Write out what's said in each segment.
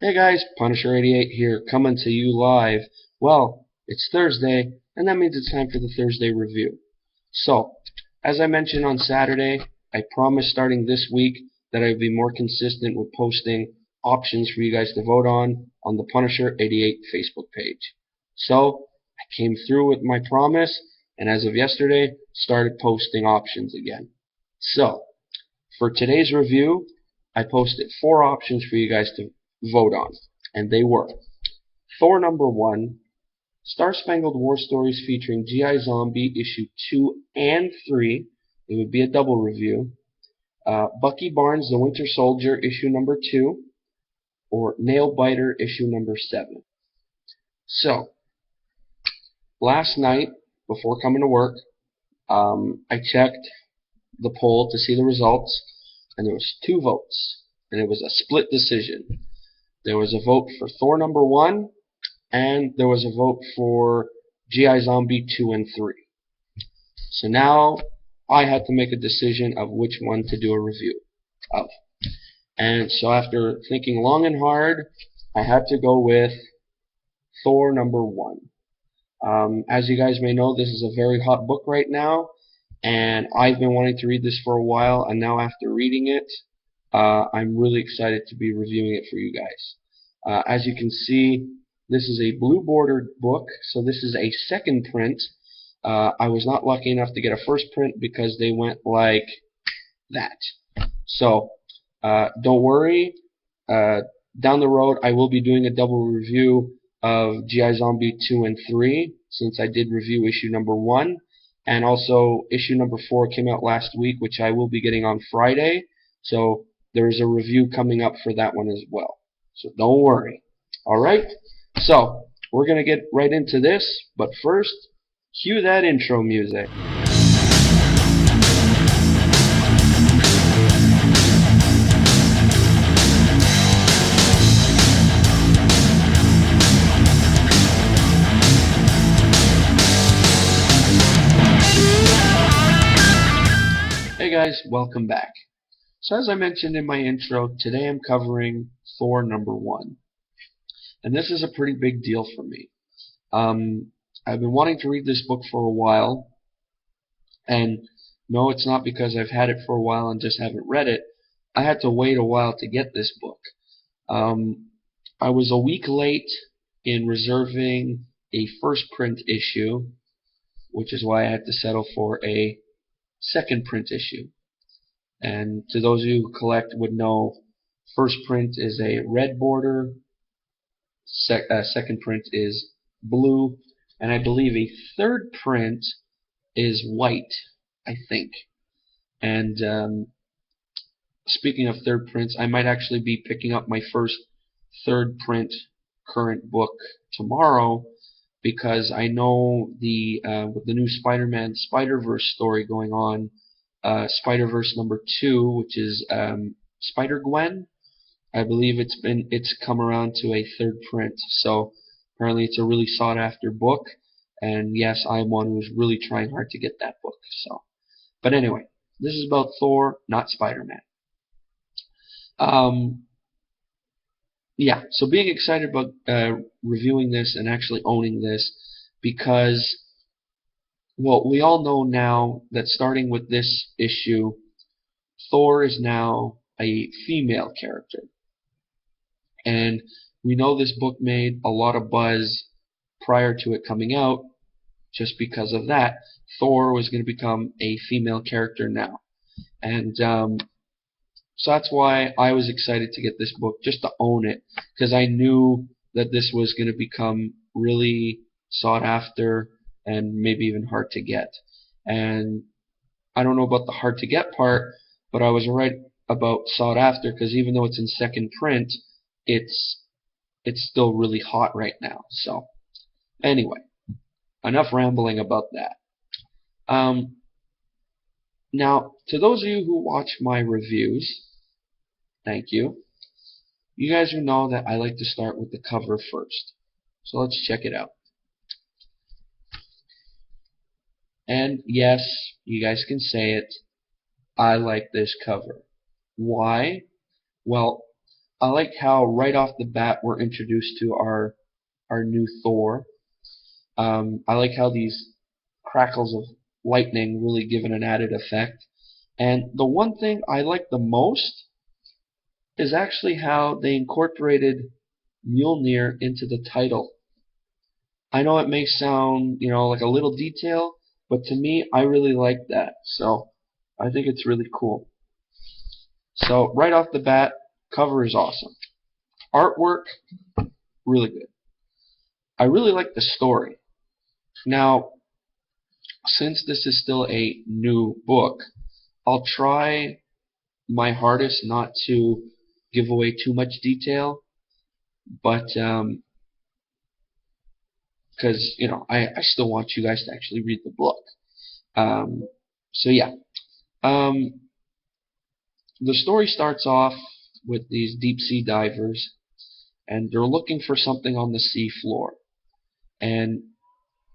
Hey guys, Punisher88 here, coming to you live. Well, it's Thursday, and that means it's time for the Thursday review. So, as I mentioned on Saturday, I promised starting this week that I would be more consistent with posting options for you guys to vote on the Punisher88 Facebook page. So, I came through with my promise, and as of yesterday, started posting options again. So, for today's review, I posted 4 options for you guys to vote on, and they were Thor #1, Star Spangled War Stories featuring G.I. Zombie issue 2 and 3. It would be a double review. Bucky Barnes the Winter Soldier issue #2, or Nail Biter issue #7. So, last night before coming to work, I checked the poll to see the results, and there was 2 votes, and it was a split decision. There was a vote for Thor #1, and there was a vote for G.I. Zombie 2 and 3. So now I had to make a decision of which one to do a review of. And so after thinking long and hard, I had to go with Thor #1. As you guys may know, this is a very hot book right now, and I've been wanting to read this for a while, and now after reading it, I'm really excited to be reviewing it for you guys. As you can see, this is a blue bordered book, so this is a second print. I was not lucky enough to get a first print because they went like that. So don't worry, down the road I will be doing a double review of G.I. Zombie 2 and 3, since I did review issue #1, and also issue #4 came out last week, which I will be getting on Friday, so there's a review coming up for that one as well. So don't worry. Alright, so we're going to get right into this, but first, cue that intro music. Hey guys, welcome back. So as I mentioned in my intro, today I'm covering Thor #1. And this is a pretty big deal for me. I've been wanting to read this book for a while, and no, it's not because I've had it for a while and just haven't read it. I had to wait a while to get this book. I was a week late in reserving a first print issue, which is why I had to settle for a second print issue. And to those of you who collect would know, first print is a red border, second print is blue, and I believe a third print is white, I think. And speaking of third prints, I might actually be picking up my first third print current book tomorrow, because I know with the new Spider-Man Spider-Verse story going on, Spider-Verse #2, which is Spider-Gwen, I believe it's come around to a third print. So apparently it's a really sought after book, and yes, I'm one who's really trying hard to get that book. So, but anyway, this is about Thor, not Spider-Man. Yeah, so being excited about reviewing this and actually owning this, because, well, we all know now that starting with this issue, Thor is now a female character. And we know this book made a lot of buzz prior to it coming out, just because of that. Thor was going to become a female character now. And so that's why I was excited to get this book, just to own it, because I knew that this was going to become really sought after and maybe even hard to get. And I don't know about the hard to get part, but I was right about sought after, because even though it's in second print, it's still really hot right now. So anyway, enough rambling about that. Now, to those of you who watch my reviews, thank you. You guys will know that I like to start with the cover first. So let's check it out. And yes, you guys can say it, I like this cover. Why? Well, I like how right off the bat we're introduced to our new Thor. I like how these crackles of lightning really give it an added effect. And the one thing I like the most is actually how they incorporated Mjolnir into the title. I know it may sound, like a little detail, but to me, I really like that. So I think it's really cool. So right off the bat, cover is awesome. Artwork, really good. I really like the story. Now, since this is still a new book, I'll try my hardest not to give away too much detail, but because I still want you guys to actually read the book. So yeah, the story starts off with these deep sea divers, and they're looking for something on the sea floor, and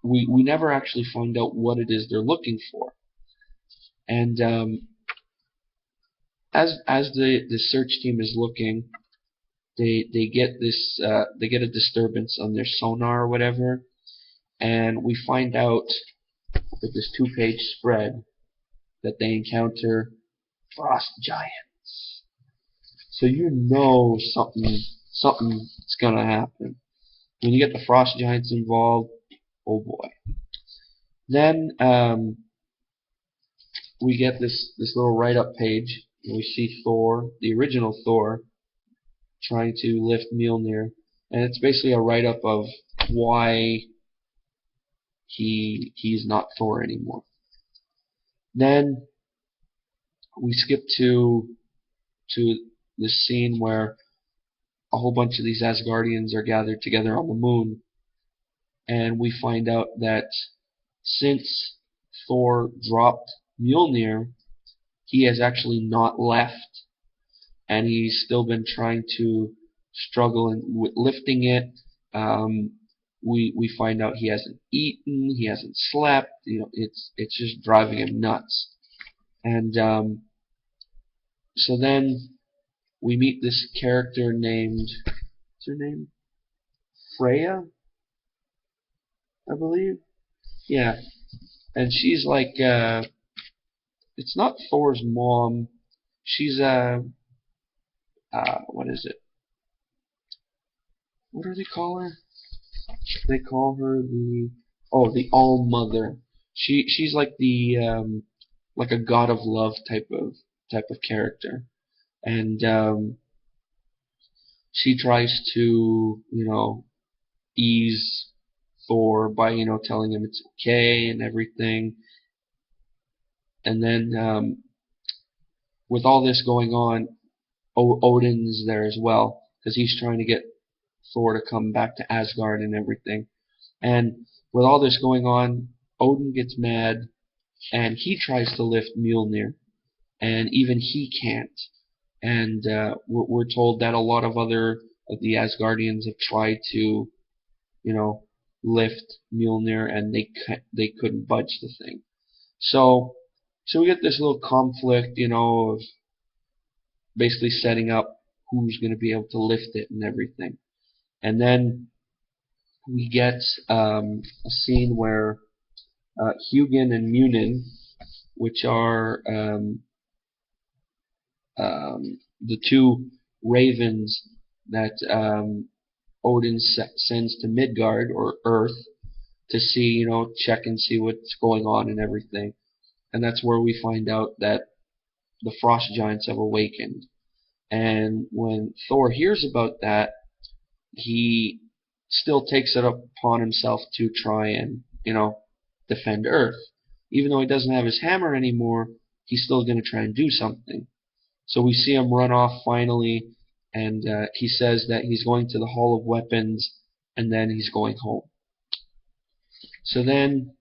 we never actually find out what it is they're looking for. And as the search team is looking, they get a disturbance on their sonar or whatever, and we find out with this 2-page spread that they encounter frost giants. So something's gonna happen when you get the frost giants involved. Oh boy! Then we get this little write-up page, and we see Thor, the original Thor, trying to lift Mjolnir, and it's basically a write-up of why he's not Thor anymore. Then we skip to the scene where a whole bunch of these Asgardians are gathered together on the moon, and we find out that since Thor dropped Mjolnir, he has actually not left, and he's still been trying to struggle with lifting it. We find out he hasn't eaten, he hasn't slept. It's just driving him nuts. And so then we meet this character named, what's her name? Freya, I believe. Yeah, and she's like, it's not Thor's mom. She's what is it? What do they call her? They call her the All Mother. She's like the like a god of love type of character, and she tries to ease Thor by telling him it's okay and everything, and then with all this going on, Odin's there as well because he's trying to get Thor to come back to Asgard and everything. And with all this going on, Odin gets mad and he tries to lift Mjolnir, and even he can't. And we're told that a lot of other of the Asgardians have tried to, lift Mjolnir, and they couldn't budge the thing. So we get this little conflict, of basically setting up who's going to be able to lift it and everything. And then we get a scene where Hugin and Munin, which are the two ravens that Odin sends to Midgard or Earth to see, check and see what's going on and everything. And that's where we find out that the frost giants have awakened. And when Thor hears about that, he still takes it upon himself to try and, defend Earth. Even though he doesn't have his hammer anymore, he's still going to try and do something. So we see him run off finally, and he says that he's going to the Hall of Weapons, and then he's going home. So then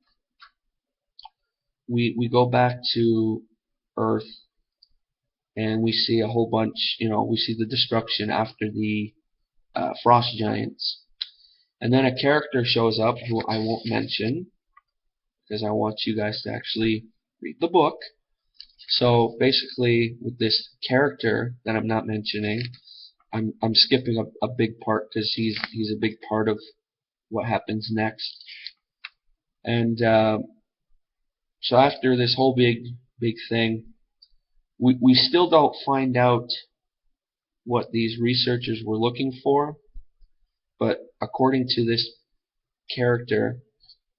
we go back to Earth, and we see a whole bunch, we see the destruction after the frost giants. And then a character shows up who I won't mention because I want you guys to actually read the book. So basically, with this character that I'm not mentioning, I'm skipping a big part because he's a big part of what happens next. And so after this whole big thing, we still don't find out what these researchers were looking for, but according to this character,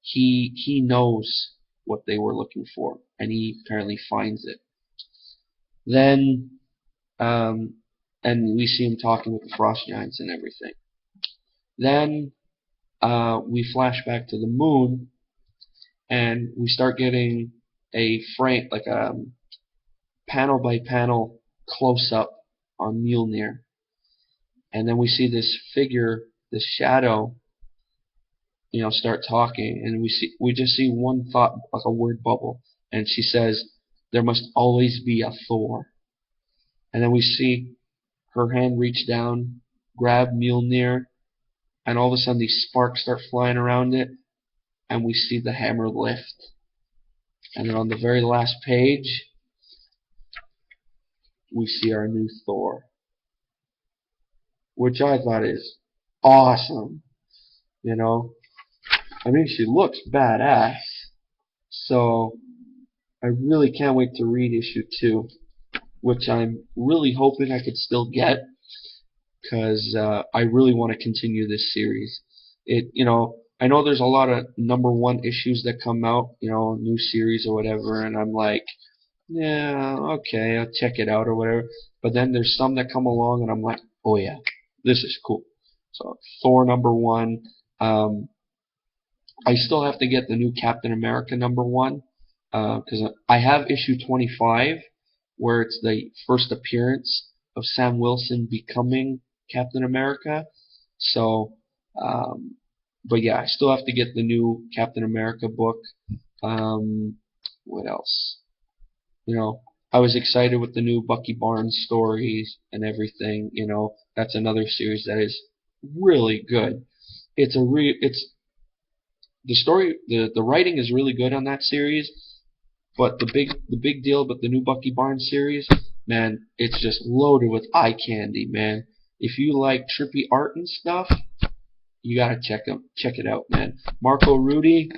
he knows what they were looking for, and he apparently finds it. Then, and we see him talking with the frost giants and everything. Then we flash back to the moon, and we start getting a frame, like a panel by panel close up on Mjolnir, and then we see this figure, this shadow, start talking, and we just see one thought, like a word bubble, and she says, "There must always be a Thor." And then we see her hand reach down, grab Mjolnir, and all of a sudden these sparks start flying around it, and we see the hammer lift. And then on the very last page, we see our new Thor, which I thought is awesome. I mean, she looks badass. So I really can't wait to read issue 2, which I'm really hoping I could still get, because I really want to continue this series. I know there's a lot of #1 issues that come out, new series or whatever, and I'm like, yeah, okay, I'll check it out or whatever. But then there's some that come along, and I'm like, oh yeah, this is cool. So Thor #1. I still have to get the new Captain America #1, because I have issue 25, where it's the first appearance of Sam Wilson becoming Captain America. So, but yeah, I still have to get the new Captain America book. What else? I was excited with the new Bucky Barnes stories and everything. That's another series that is really good. It's the story, the writing is really good on that series, but the big deal about the new Bucky Barnes series, man, it's just loaded with eye candy, man. If you like trippy art and stuff, you gotta check it out, man. Marco Rudy,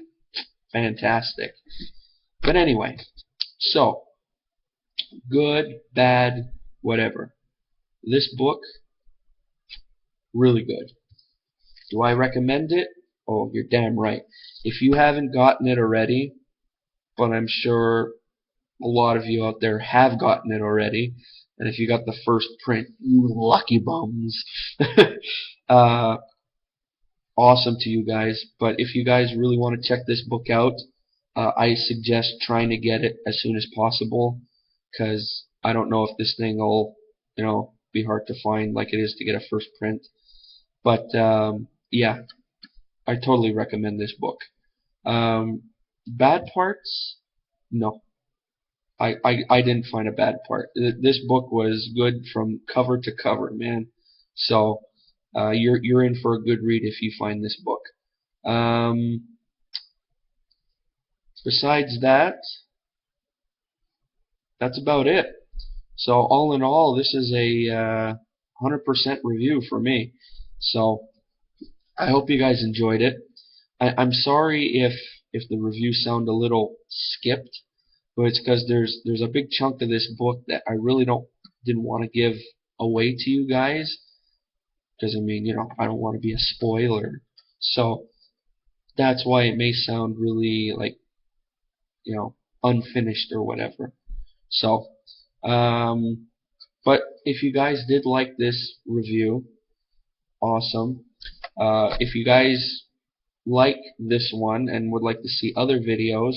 fantastic. But anyway, so good, bad, whatever. This book, really good. Do I recommend it? Oh, you're damn right. If you haven't gotten it already, but I'm sure a lot of you out there have gotten it already, and if you got the first print, you lucky bums. Awesome to you guys. But if you guys really want to check this book out, I suggest trying to get it as soon as possible, because I don't know if this thing will, be hard to find like it is to get a first print. But yeah, I totally recommend this book. Bad parts? No. I didn't find a bad part. This book was good from cover to cover, man. So you're in for a good read if you find this book. Besides that, that's about it. So all in all, this is a 100% review for me. So I hope you guys enjoyed it. I'm sorry if the reviews sound a little skipped, but it's because there's a big chunk of this book that I really didn't want to give away to you guys, because I mean, I don't want to be a spoiler. So that's why it may sound really like, unfinished or whatever. So but if you guys did like this review, awesome. If you guys like this one and would like to see other videos,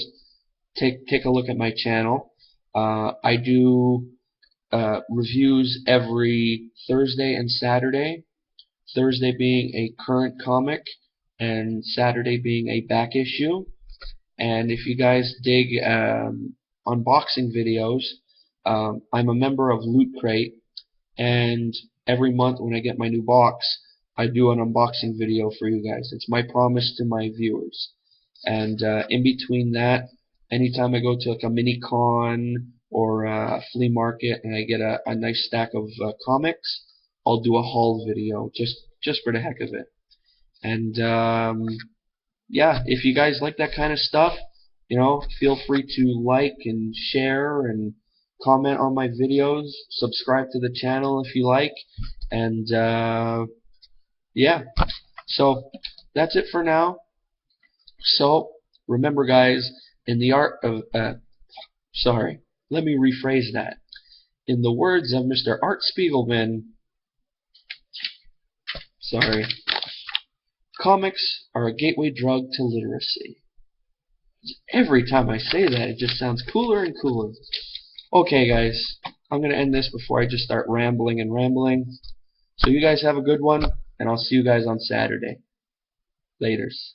take a look at my channel. I do reviews every Thursday and Saturday. Thursday being a current comic, and Saturday being a back issue. And if you guys dig unboxing videos, I'm a member of Loot Crate, and every month when I get my new box, I do an unboxing video for you guys. It's my promise to my viewers. And in between that, anytime I go to like a Mini-con or a flea market and I get a nice stack of comics, I'll do a haul video just for the heck of it. And yeah, if you guys like that kind of stuff, feel free to like and share and comment on my videos. Subscribe to the channel if you like. And yeah, so that's it for now. So remember, guys, in the art of let me rephrase that. In the words of Mr. Art Spiegelman, comics are a gateway drug to literacy. Every time I say that, it just sounds cooler and cooler. Okay, guys, I'm going to end this before I just start rambling and rambling. So you guys have a good one, and I'll see you guys on Saturday. Laters.